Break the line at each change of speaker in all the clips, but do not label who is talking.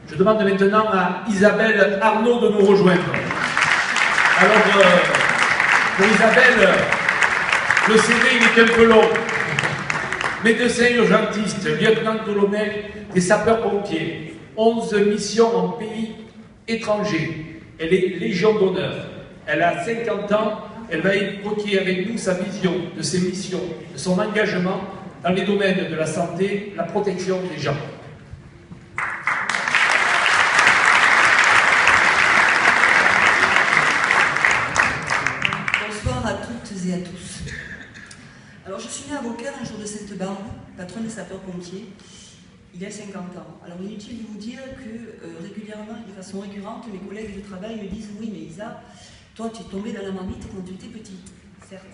Je demande maintenant à Isabelle Arnaud de nous rejoindre. Alors, pour Isabelle, le CV il est un peu long. Médecin urgentiste, lieutenant-colonel des sapeurs-pompiers, 11 missions en pays étrangers. Elle est Légion d'honneur. Elle a 50 ans. Elle va évoquer avec nous sa vision de ses missions, de son engagement dans les domaines de la santé, la protection des gens.
Bonsoir à toutes et à tous. Alors je suis née à Beaucaire un jour de Sainte-Barbe, patronne des sapeurs-pompiers, il y a 50 ans. Alors inutile de vous dire que régulièrement, de façon récurrente, mes collègues de travail me disent « Oui, mais Isa, toi tu es tombée dans la marmite quand tu étais petite, certes.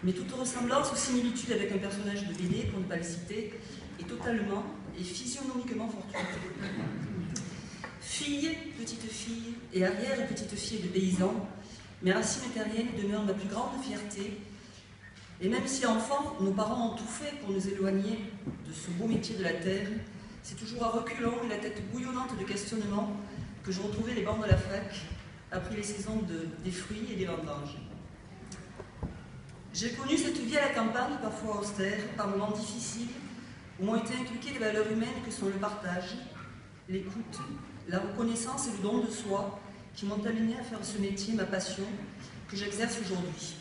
Mais toute ressemblance ou similitude avec un personnage de BD, pour ne pas le citer, est totalement et physionomiquement fortuite. Fille, petite fille et arrière-petite fille de paysans, mes racines terriennes demeurent ma plus grande fierté. Et même si enfant, nos parents ont tout fait pour nous éloigner de ce beau métier de la terre, c'est toujours à reculons et la tête bouillonnante de questionnement que je retrouvais les bancs de la fac après les saisons des fruits et des vendanges. J'ai connu cette vie à la campagne, parfois austère, par moments difficiles, où m'ont été inculquées les valeurs humaines que sont le partage, l'écoute, la reconnaissance et le don de soi, qui m'ont amené à faire ce métier, ma passion, que j'exerce aujourd'hui.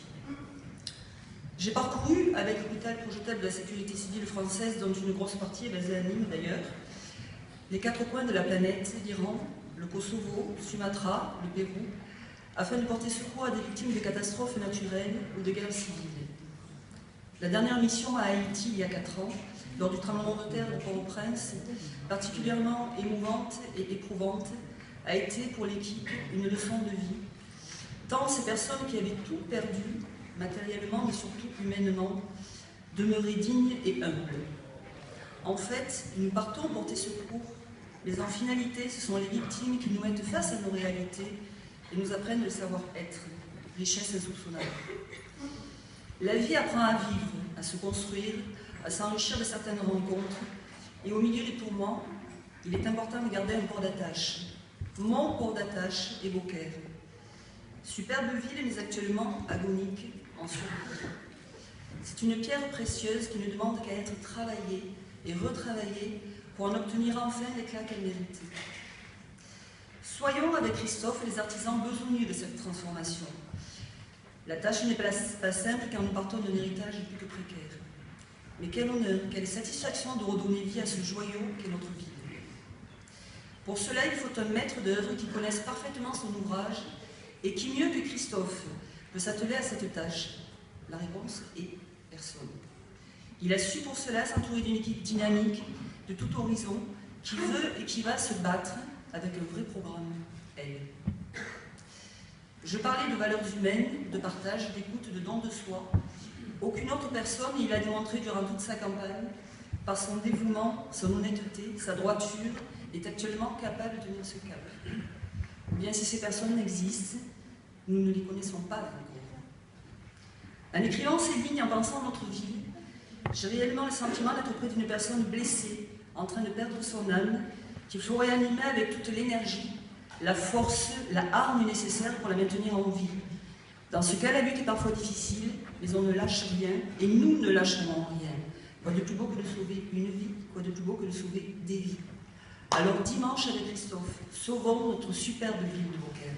J'ai parcouru, avec l'hôpital projetable de la sécurité civile française, dont une grosse partie est basée à Nîmes d'ailleurs, les 4 coins de la planète, l'Iran, le Kosovo, le Sumatra, le Pérou, afin de porter secours à des victimes de catastrophes naturelles ou de guerres civiles. La dernière mission à Haïti, il y a 4 ans, lors du tremblement de terre de Port-au-Prince, particulièrement émouvante et éprouvante, a été pour l'équipe une leçon de vie, tant ces personnes qui avaient tout perdu, matériellement mais surtout humainement, demeuraient dignes et humbles. En fait, nous partons porter secours, mais en finalité, ce sont les victimes qui nous mettent face à nos réalités et nous apprennent le savoir-être, richesse insoupçonnable. La vie apprend à vivre, à se construire, à s'enrichir de certaines rencontres, et au milieu des tourments, il est important de garder un port d'attache. Mon port d'attache est Beaucaire. Superbe ville, mais actuellement agonique, en surcoût. C'est une pierre précieuse qui ne demande qu'à être travaillée et retravaillée pour en obtenir enfin l'éclat qu'elle mérite. Soyons avec Christophe les artisans besogneux de cette transformation. La tâche n'est pas simple car nous partons d'un héritage plus que précaire. Mais quel honneur, quelle satisfaction de redonner vie à ce joyau qu'est notre ville. Pour cela, il faut un maître d'œuvre qui connaisse parfaitement son ouvrage et qui, mieux que Christophe, peut s'atteler à cette tâche. La réponse est personne. Il a su pour cela s'entourer d'une équipe dynamique, de tout horizon, qui veut et qui va se battre avec un vrai programme, elle. Je parlais de valeurs humaines, de partage, d'écoute, de don de soi. Aucune autre personne, il a démontré durant toute sa campagne, par son dévouement, son honnêteté, sa droiture, est actuellement capable de tenir ce cap. Ou bien si ces personnes existent, nous ne les connaissons pas encore. En écrivant ces lignes, en pensant à notre vie, j'ai réellement le sentiment d'être auprès d'une personne blessée, en train de perdre son âme, qu'il faut réanimer avec toute l'énergie, la force, la hargne nécessaire pour la maintenir en vie. Dans ce cas, la lutte est parfois difficile, mais on ne lâche rien, et nous ne lâcherons rien. Quoi de plus beau que de sauver une vie, quoi de plus beau que de sauver des vies. Alors dimanche avec Christophe, sauvons notre superbe ville de Beaucaire.